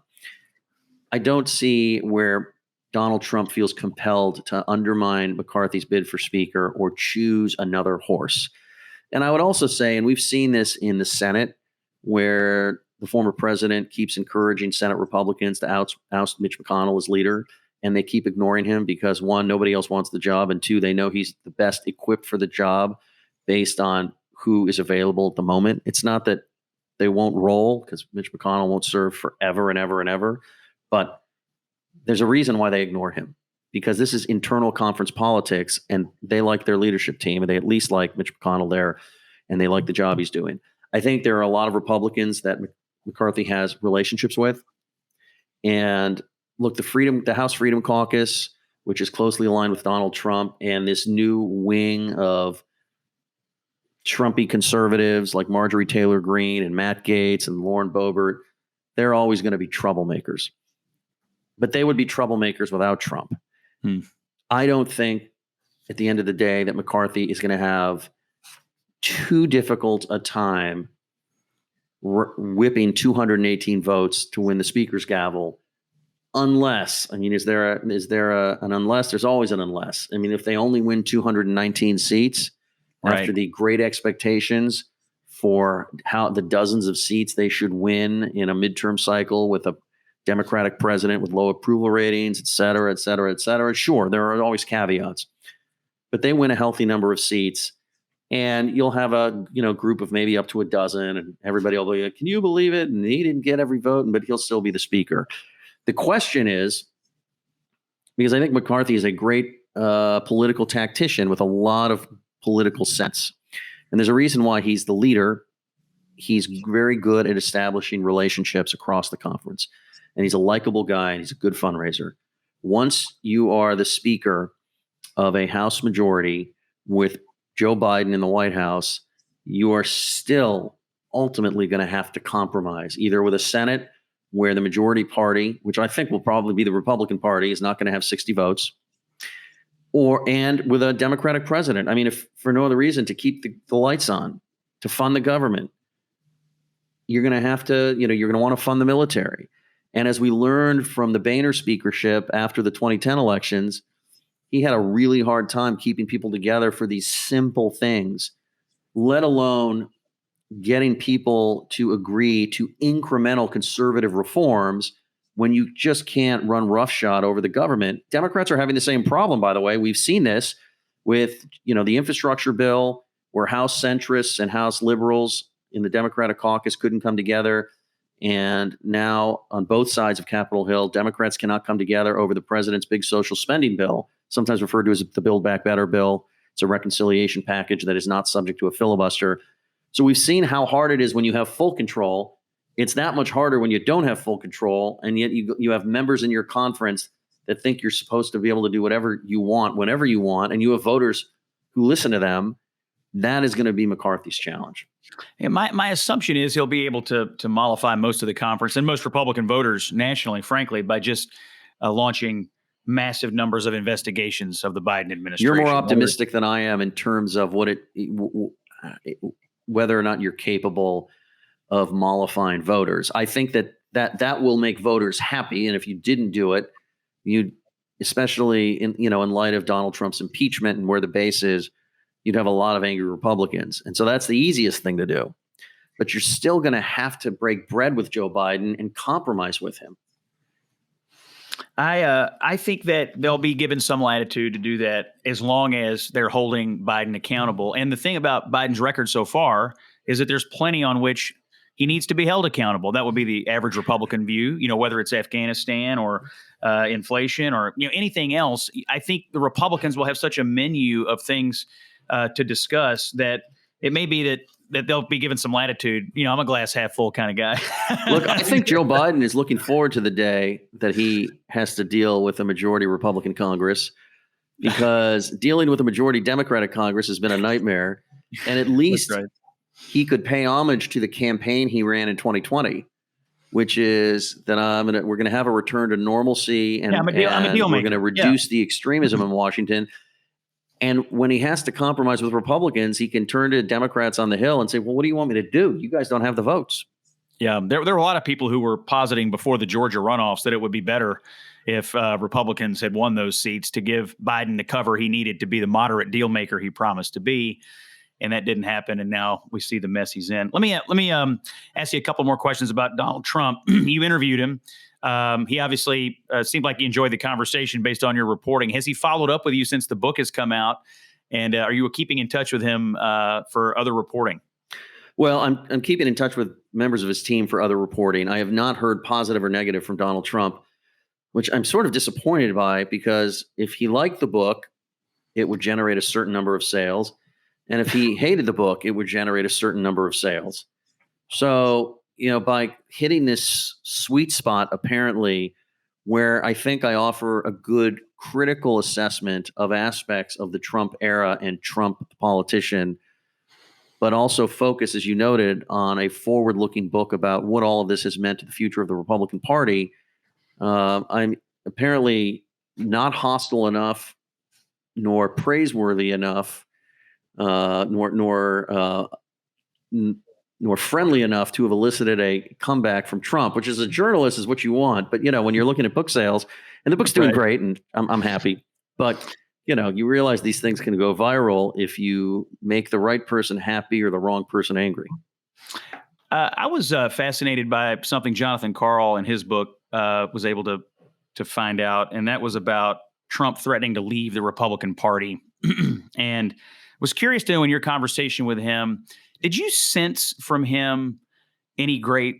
I don't see where Donald Trump feels compelled to undermine McCarthy's bid for Speaker or choose another horse. And I would also say, and we've seen this in the Senate, where the former president keeps encouraging Senate Republicans to oust Mitch McConnell as leader, and they keep ignoring him because, one, nobody else wants the job, and two, they know he's the best equipped for the job based on who is available at the moment. It's not that they won't roll, because Mitch McConnell won't serve forever and ever and ever, but there's a reason why they ignore him, because this is internal conference politics, and they like their leadership team, and they at least like Mitch McConnell there, and they like the job he's doing. I think there are a lot of Republicans that McCarthy has relationships with. And look, the House Freedom Caucus, which is closely aligned with Donald Trump, and this new wing of Trumpy conservatives like Marjorie Taylor Greene and Matt Gaetz and Lauren Boebert, they're always going to be troublemakers. But they would be troublemakers without Trump. I don't think at the end of the day that McCarthy is going to have too difficult a time whipping 218 votes to win the Speaker's gavel, unless, I mean, is there an unless? There's always an unless. I mean, if they only win 219 seats after the great expectations for how the dozens of seats they should win in a midterm cycle with a Democratic president with low approval ratings, et cetera, et cetera, et cetera. Sure, there are always caveats, but they win a healthy number of seats. And you'll have a group of maybe up to a dozen, and everybody will be like, can you believe it? And he didn't get every vote, but he'll still be the Speaker. The question is, because I think McCarthy is a great political tactician with a lot of political sense. And there's a reason why he's the leader. He's very good at establishing relationships across the conference. And he's a likable guy, and he's a good fundraiser. Once you are the Speaker of a House majority with Joe Biden in the White House, you are still ultimately going to have to compromise, either with a Senate where the majority party, which I think will probably be the Republican Party, is not going to have 60 votes, and with a Democratic president. I mean, if for no other reason, to keep the lights on, to fund the government, you're going to have to, you're going to want to fund the military. And as we learned from the Boehner speakership after the 2010 elections, he had a really hard time keeping people together for these simple things, let alone getting people to agree to incremental conservative reforms when you just can't run roughshod over the government. Democrats are having the same problem, by the way. We've seen this with, the infrastructure bill, where House centrists and House liberals in the Democratic caucus couldn't come together. And now on both sides of Capitol Hill, Democrats cannot come together over the president's big social spending bill, sometimes referred to as the Build Back Better bill. It's a reconciliation package that is not subject to a filibuster. So we've seen how hard it is when you have full control. It's that much harder when you don't have full control, and yet you have members in your conference that think you're supposed to be able to do whatever you want, whenever you want, and you have voters who listen to them. That is going to be McCarthy's challenge. And my assumption is he'll be able to mollify most of the conference and most Republican voters nationally, frankly, by just launching massive numbers of investigations of the Biden administration. You're more optimistic than I am in terms of whether or not you're capable of mollifying voters. I think that will make voters happy, and if you didn't do it, you'd, especially in light of Donald Trump's impeachment and where the base is, you'd have a lot of angry Republicans. And so that's the easiest thing to do. But you're still going to have to break bread with Joe Biden and compromise with him. I think that they'll be given some latitude to do that as long as they're holding Biden accountable. And the thing about Biden's record so far is that there's plenty on which he needs to be held accountable. That would be the average Republican view, whether it's Afghanistan or inflation or anything else. I think the Republicans will have such a menu of things to discuss that it may be that they'll be given some latitude. I'm a glass half full kind of guy. Look, I think Joe Biden is looking forward to the day that he has to deal with a majority Republican Congress, because dealing with a majority Democratic Congress has been a nightmare. And at least he could pay homage to the campaign he ran in 2020, which is that we're going to have a return to normalcy, and, I'm a deal we're maker. going to reduce the extremism in Washington. And when he has to compromise with Republicans, he can turn to Democrats on the Hill and say, well, what do you want me to do? You guys don't have the votes. Yeah, there were a lot of people who were positing before the Georgia runoffs that it would be better if Republicans had won those seats to give Biden the cover he needed to be the moderate deal maker he promised to be. And that didn't happen. And now we see the mess he's in. Let me ask you a couple more questions about Donald Trump. You interviewed him. He obviously seemed like he enjoyed the conversation based on your reporting. Has he followed up with you since the book has come out? And are you keeping in touch with him for other reporting? Well, I'm keeping in touch with members of his team for other reporting. I have not heard positive or negative from Donald Trump, which I'm sort of disappointed by, because if he liked the book, it would generate a certain number of sales. And if he hated the book, it would generate a certain number of sales. So, by hitting this sweet spot, apparently, where I think I offer a good critical assessment of aspects of the Trump era and Trump the politician, but also focus, as you noted, on a forward-looking book about what all of this has meant to the future of the Republican Party, I'm apparently not hostile enough nor praiseworthy enough, nor friendly enough to have elicited a comeback from Trump, which as a journalist is what you want. But, when you're looking at book sales, and the book's doing great, and I'm happy, but, you realize these things can go viral if you make the right person happy or the wrong person angry. I was fascinated by something Jonathan Karl in his book was able to find out, and that was about Trump threatening to leave the Republican Party. And was curious to know, in your conversation with him, did you sense from him any great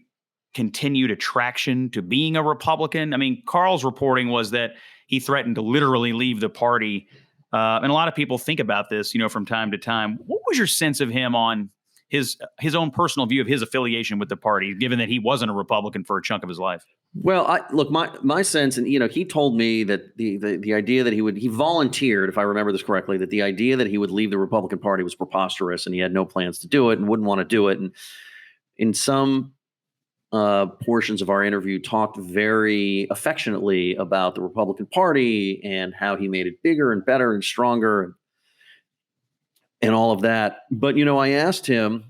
continued attraction to being a Republican? I mean, Carl's reporting was that he threatened to literally leave the party. And a lot of people think about this, from time to time. What was your sense of him on his own personal view of his affiliation with the party, given that he wasn't a Republican for a chunk of his life? Well, my sense, and he told me that the idea that he volunteered, if I remember this correctly, that the idea that he would leave the Republican Party was preposterous, and he had no plans to do it and wouldn't want to do it. And in some portions of our interview, talked very affectionately about the Republican Party and how he made it bigger and better and stronger and all of that. But I asked him,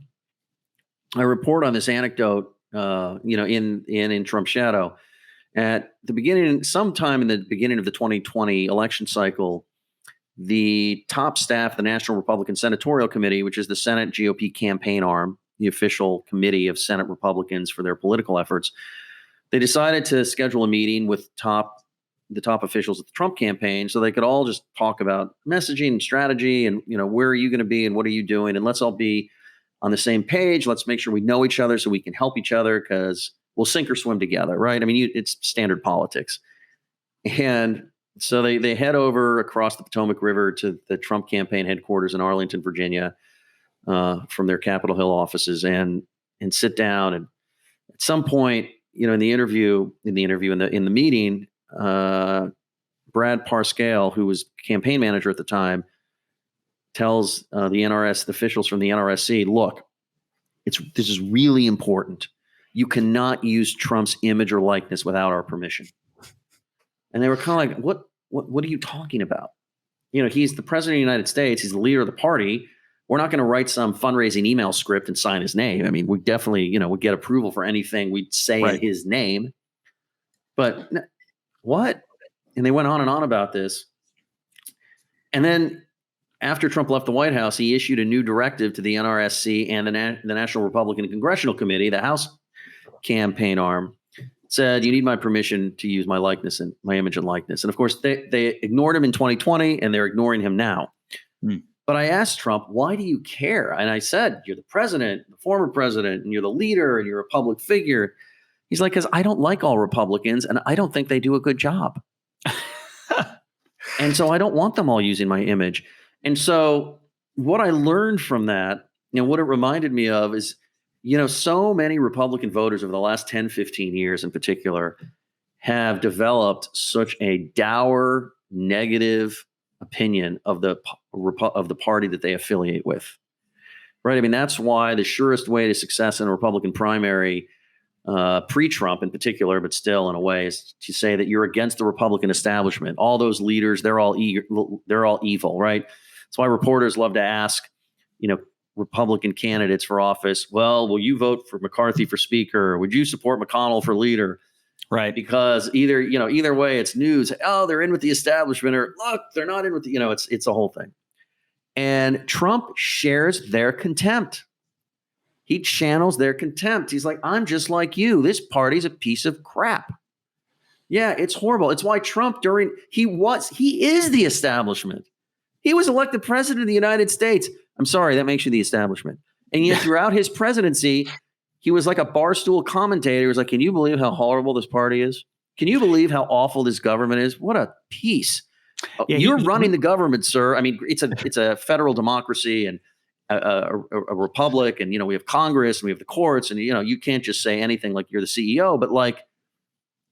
I report on this anecdote, in Trump's shadow, at the beginning, sometime in the beginning of the 2020 election cycle, the top staff of the National Republican Senatorial Committee, which is the Senate GOP campaign arm, the official committee of Senate Republicans for their political efforts, they decided to schedule a meeting with the top officials of the Trump campaign so they could all just talk about messaging and strategy and, where are you going to be and what are you doing? And let's all be on the same page. Let's make sure we know each other so we can help each other, because we'll sink or swim together, right? I mean, it's standard politics. And so they head over across the Potomac River to the Trump campaign headquarters in Arlington, Virginia. from their Capitol Hill offices and sit down. And at some point, in the meeting, Brad Parscale, who was campaign manager at the time, tells the officials from the NRSC, look, this is really important. You cannot use Trump's image or likeness without our permission. And they were kind of like, what are you talking about? He's the president of the United States. He's the leader of the party. We're not going to write some fundraising email script and sign his name. I mean, we definitely, would get approval for anything we'd say in his name. But what? And they went on and on about this. And then after Trump left the White House, he issued a new directive to the NRSC and the National Republican Congressional Committee, the House campaign arm, said, you need my permission to use my likeness and my image and likeness. And of course, they ignored him in 2020, and they're ignoring him now. But I asked Trump, why do you care? And I said, you're the president, the former president, and you're the leader, and you're a public figure. He's like, because I don't like all Republicans, and I don't think they do a good job. And so I don't want them all using my image. And so what I learned from that, what it reminded me of is, so many Republican voters over the last 10, 15 years in particular have developed such a dour, negative opinion of the party that they affiliate with. Right? I mean, that's why the surest way to success in a Republican primary, pre-Trump in particular, but still in a way, is to say that you're against the Republican establishment. All those leaders, they're all evil, right? That's why reporters love to ask, Republican candidates for office, well, will you vote for McCarthy for speaker? Or would you support McConnell for leader? Right. Because either way, it's news. Oh, they're in with the establishment, or look, they're not in with the, it's a whole thing. And Trump shares their contempt. He channels their contempt. He's like, I'm just like you. This party's a piece of crap. Yeah, it's horrible. It's why Trump he is the establishment. He was elected president of the United States. I'm sorry, that makes you the establishment. And yet throughout his presidency, he was like a barstool commentator. He was like, can you believe how horrible this party is? Can you believe how awful this government is? What a piece. Yeah, you're running the government, sir. I mean, it's a federal democracy and a republic. And, we have Congress and we have the courts. And, you can't just say anything like you're the CEO. But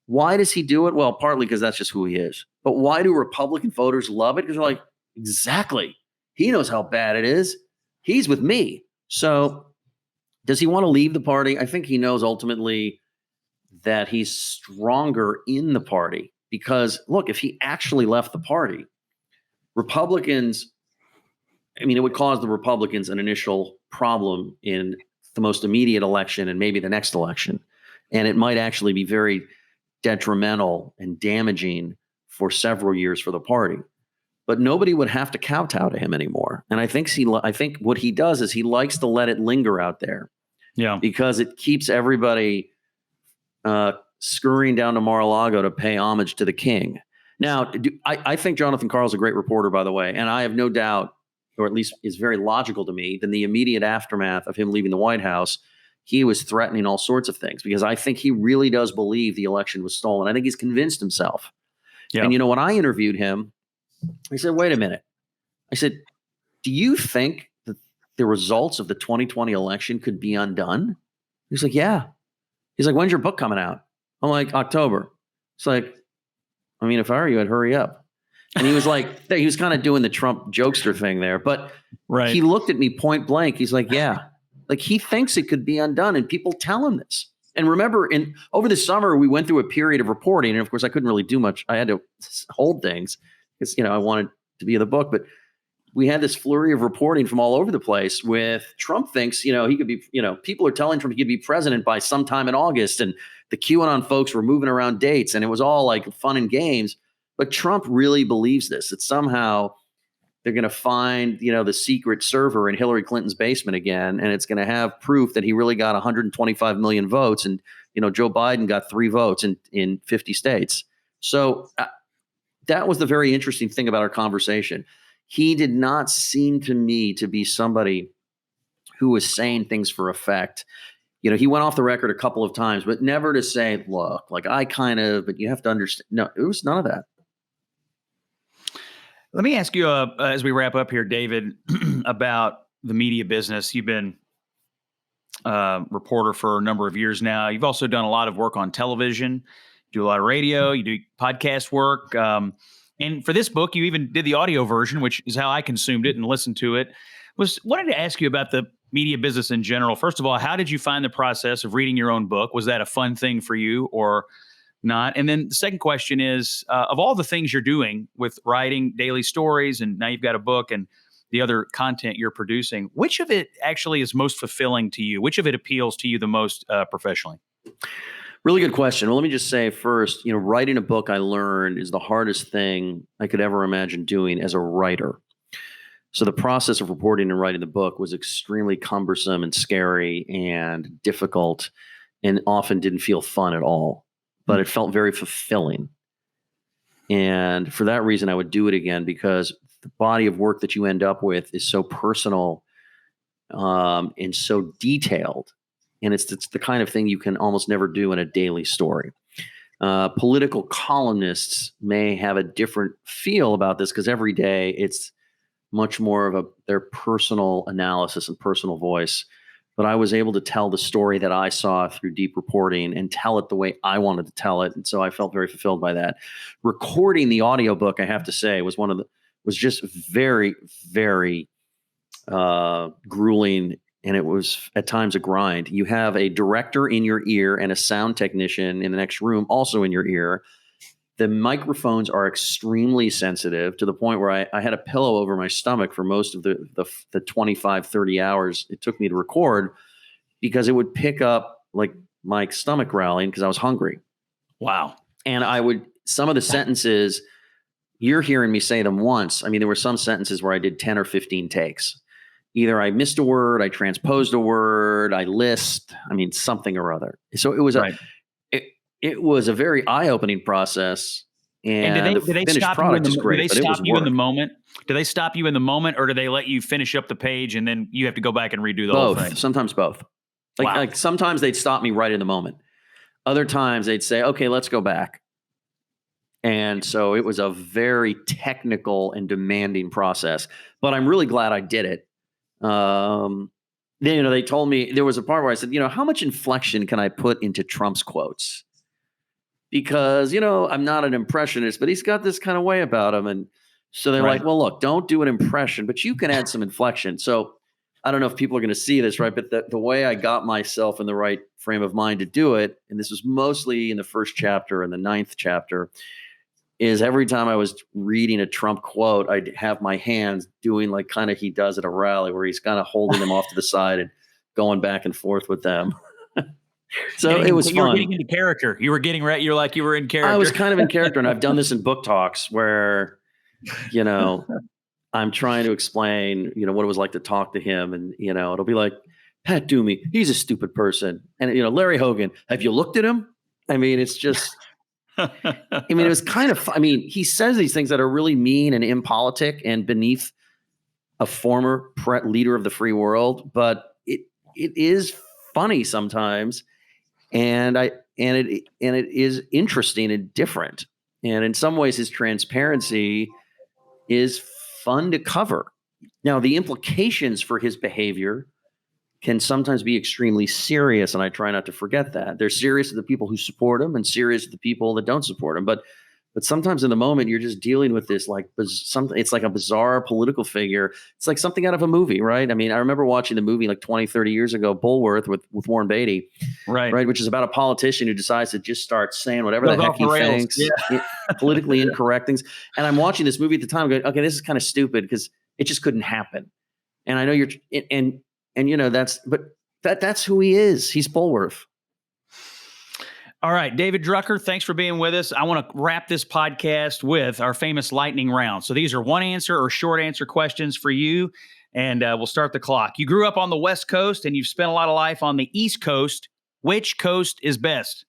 why does he do it? Well, partly because that's just who he is. But why do Republican voters love it? Because they're like, exactly. He knows how bad it is. He's with me. So does he want to leave the party? I think he knows ultimately that he's stronger in the party because, look, if he actually left the party, Republicans, it would cause the Republicans an initial problem in the most immediate election and maybe the next election. And it might actually be very detrimental and damaging for several years for the party. But nobody would have to kowtow to him anymore. And I think what he does is he likes to let it linger out there. Yeah. Because it keeps everybody scurrying down to Mar-a-Lago to pay homage to the king. Now, I think Jonathan Karl's a great reporter, by the way. And I have no doubt, or at least is very logical to me, that in the immediate aftermath of him leaving the White House, he was threatening all sorts of things because I think he really does believe the election was stolen. I think he's convinced himself. Yeah. And, when I interviewed him, I said, wait a minute. I said, do you think that the results of the 2020 election could be undone? He's like, yeah. He's like, when's your book coming out? I'm like, October. It's like, if I were you, I'd hurry up. And he was like, he was kind of doing the Trump jokester thing there. But he looked at me point blank. He's like, yeah. He thinks it could be undone. And people tell him this. And remember, over the summer, we went through a period of reporting. And of course, I couldn't really do much. I had to hold things. Because, I wanted to be in the book, but we had this flurry of reporting from all over the place with Trump thinks, he could be, people are telling Trump he could be president by sometime in August. And the QAnon folks were moving around dates and it was all like fun and games. But Trump really believes this, that somehow they're going to find, the secret server in Hillary Clinton's basement again. And it's going to have proof that he really got 125 million votes. And, Joe Biden got 3 votes in 50 states. So that was the very interesting thing about our conversation. He did not seem to me to be somebody who was saying things for effect. He went off the record a couple of times, but never to say, look, but you have to understand. No, it was none of that. Let me ask you, as we wrap up here, David, about the media business. You've been a reporter for a number of years now. You've also done a lot of work on television, do a lot of radio, you do podcast work. And for this book, you even did the audio version, which is how I consumed it and listened to it. Wanted to ask you about the media business in general. First of all, how did you find the process of reading your own book? Was that a fun thing for you or not? And then the second question is, of all the things you're doing with writing daily stories, and now you've got a book and the other content you're producing, which of it actually is most fulfilling to you? Which of it appeals to you the most professionally? Really good question. Well, let me just say first, writing a book, I learned, is the hardest thing I could ever imagine doing as a writer. So the process of reporting and writing the book was extremely cumbersome and scary and difficult, and often didn't feel fun at all, but it felt very fulfilling. And for that reason, I would do it again, because the body of work that you end up with is so personal and so detailed. And it's the kind of thing you can almost never do in a daily story. Political columnists may have a different feel about this, because every day it's much more of their personal analysis and personal voice. But I was able to tell the story that I saw through deep reporting and tell it the way I wanted to tell it. And so I felt very fulfilled by that. Recording the audiobook, I have to say, was just very, very grueling. And it was at times a grind. You have a director in your ear and a sound technician in the next room also in your ear. The microphones are extremely sensitive, to the point where I had a pillow over my stomach for most of the 25, 30 hours it took me to record, because it would pick up like my stomach growling because I was hungry. Wow. And some of the sentences, you're hearing me say them once. I mean, there were some sentences where I did 10 or 15 takes. Either I missed a word, I transposed a word, I something or other. So it was right. It was a very eye-opening process, and do they finished stop product you is great, but it was you in work. the moment? Do they stop you in the moment, or do they let you finish up the page and then you have to go back and redo the whole thing? Sometimes both. Like sometimes they'd stop me right in the moment. Other times they'd say, "Okay, let's go back." And so it was a very technical and demanding process, but I'm really glad I did it. They told me, there was a part where I said, how much inflection can I put into Trump's quotes? Because, I'm not an impressionist, but he's got this kind of way about him. And so they're like, well, look, don't do an impression, but you can add some inflection. So I don't know if people are going to see this, right? But the way I got myself in the right frame of mind to do it, and this was mostly in the first chapter and the 9th chapter, is every time I was reading a Trump quote, I'd have my hands doing like kind of he does at a rally, where he's kind of holding them off to the side and going back and forth with them. So it was fun. You were getting into character. You were getting right. You're like, you were in character. I was kind of in character. And I've done this in book talks where, I'm trying to explain, what it was like to talk to him. And, it'll be like, Pat Toomey, he's a stupid person. And, Larry Hogan, have you looked at him? I mean, it's just, it was kind of, he says these things that are really mean and impolitic and beneath a former leader of the free world, but it is funny sometimes. And it is interesting and different. And in some ways, his transparency is fun to cover. Now, the implications for his behavior can sometimes be extremely serious, and I try not to forget that. They're serious to the people who support him and serious to the people that don't support him. But sometimes in the moment, you're just dealing with this it's like a bizarre political figure. It's like something out of a movie, right? I mean, I remember watching the movie like 20, 30 years ago, Bulworth with Warren Beatty, right? Which is about a politician who decides to just start saying whatever the heck he thinks, politically incorrect things. And I'm watching this movie at the time going, okay, this is kind of stupid because it just couldn't happen. And I know that's who he is. He's Bulworth. All right, David Drucker, thanks for being with us. I want to wrap this podcast with our famous lightning round. So these are one answer or short answer questions for you, and we'll start the clock. You grew up on the West Coast, and you've spent a lot of life on the East Coast. Which coast is best?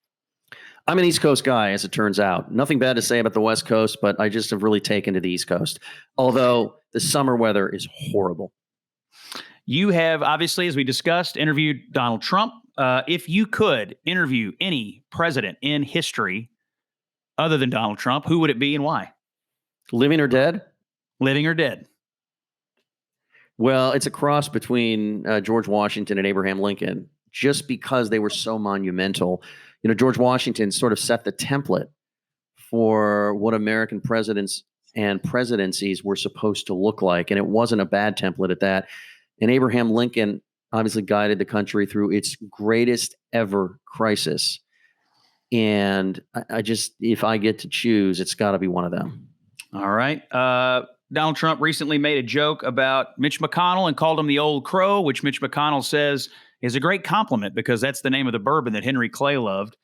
I'm an East Coast guy, as it turns out. Nothing bad to say about the West Coast, but I just have really taken to the East Coast, although the summer weather is horrible. You have, obviously, as we discussed, interviewed Donald Trump. If you could interview any president in history other than Donald Trump, who would it be and why? Living or dead? Living or dead. Well, it's a cross between George Washington and Abraham Lincoln, just because they were so monumental. George Washington sort of set the template for what American presidents and presidencies were supposed to look like. And it wasn't a bad template at that. And Abraham Lincoln obviously guided the country through its greatest ever crisis. And I just, if I get to choose, it's got to be one of them. All right. Donald Trump recently made a joke about Mitch McConnell and called him the old crow, which Mitch McConnell says is a great compliment because that's the name of the bourbon that Henry Clay loved.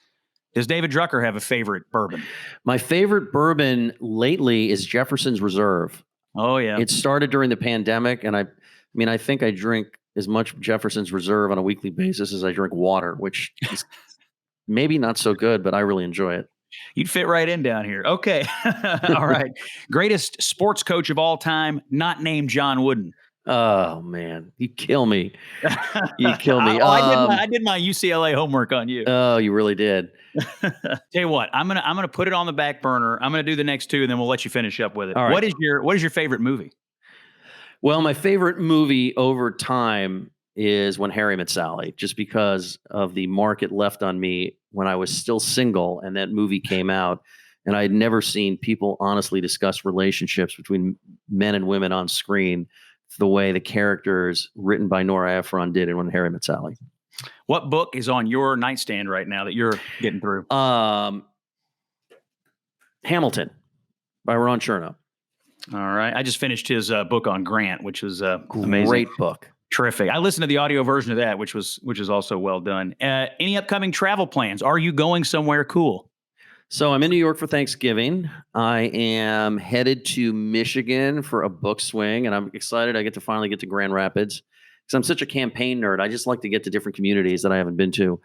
Does David Drucker have a favorite bourbon? My favorite bourbon lately is Jefferson's Reserve. Oh, yeah. It started during the pandemic, and I think I drink as much Jefferson's Reserve on a weekly basis as I drink water, which is maybe not so good, but I really enjoy it. You'd fit right in down here. Okay. All right. Greatest sports coach of all time, not named John Wooden. Oh, man. You kill me. You kill me. I did my UCLA homework on you. Oh, you really did. Tell you what, I'm gonna put it on the back burner. I'm gonna do the next two, and then we'll let you finish up with it. All right. What is your favorite movie? Well, my favorite movie over time is When Harry Met Sally, just because of the mark it left on me when I was still single and that movie came out. And I had never seen people honestly discuss relationships between men and women on screen the way the characters written by Nora Ephron did in When Harry Met Sally. What book is on your nightstand right now that you're getting through? Hamilton by Ron Chernow. All right. I just finished his book on Grant, which was amazing. Great book. Terrific. I listened to the audio version of that, which is also well done. Any upcoming travel plans? Are you going somewhere cool? So I'm in New York for Thanksgiving. I am headed to Michigan for a book swing, and I'm excited I get to finally get to Grand Rapids because I'm such a campaign nerd. I just like to get to different communities that I haven't been to.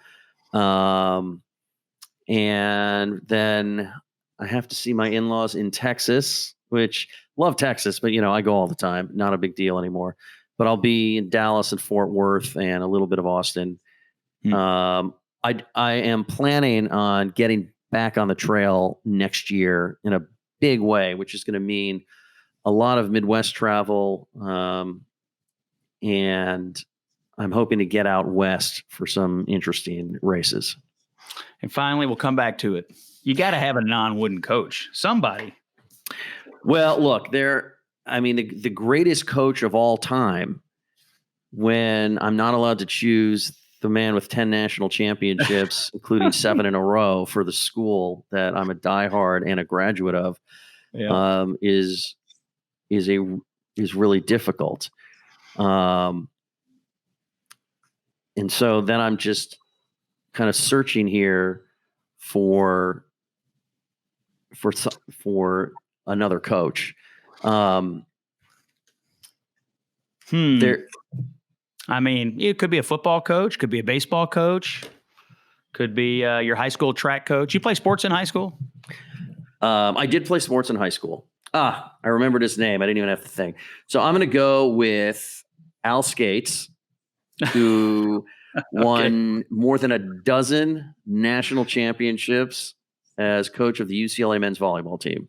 And then I have to see my in-laws in Texas, which love Texas, but I go all the time. Not a big deal anymore. But I'll be in Dallas and Fort Worth and a little bit of Austin. I am planning on getting back on the trail next year in a big way, which is going to mean a lot of Midwest travel. And I'm hoping to get out west for some interesting races. And finally, we'll come back to it. You got to have a non-wooden coach, somebody. Well, look, the greatest coach of all time, when I'm not allowed to choose the man with 10 national championships, including 7 in a row for the school that I'm a diehard and a graduate of, is really difficult. And so then I'm just kind of searching here for another coach. It could be a football coach, could be a baseball coach, could be your high school track coach. You play sports in high school? I did play sports in high school. I remembered his name. I didn't even have to think. So I'm going to go with Al Skates, who won more than a dozen national championships as coach of the UCLA men's volleyball team.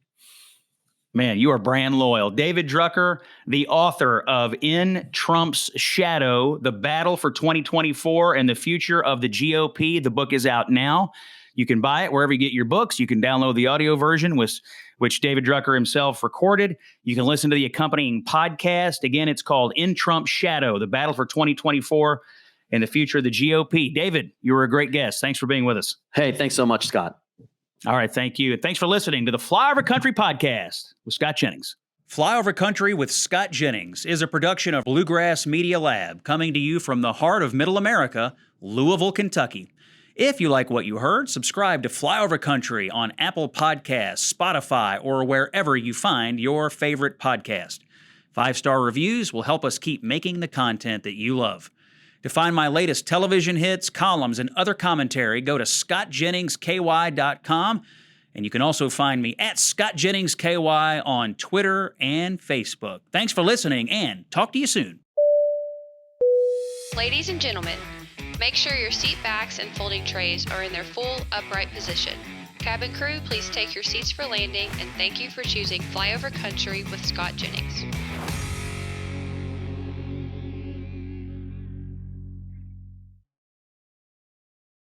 Man, you are brand loyal. David Drucker, the author of In Trump's Shadow, The Battle for 2024 and the Future of the GOP. The book is out now. You can buy it wherever you get your books. You can download the audio version, which David Drucker himself recorded. You can listen to the accompanying podcast. Again, it's called In Trump's Shadow, The Battle for 2024 and the Future of the GOP. David, you were a great guest. Thanks for being with us. Hey, thanks so much, Scott. All right, thank you. And thanks for listening to the Flyover Country podcast with Scott Jennings. Flyover Country with Scott Jennings is a production of Bluegrass Media Lab, coming to you from the heart of Middle America, Louisville, Kentucky. If you like what you heard, subscribe to Flyover Country on Apple Podcasts, Spotify, or wherever you find your favorite podcast. 5-star reviews will help us keep making the content that you love. To find my latest television hits, columns, and other commentary, go to scottjenningsky.com. And you can also find me at scottjenningsky on Twitter and Facebook. Thanks for listening, and talk to you soon. Ladies and gentlemen, make sure your seat backs and folding trays are in their full upright position. Cabin crew, please take your seats for landing, and thank you for choosing Flyover Country with Scott Jennings.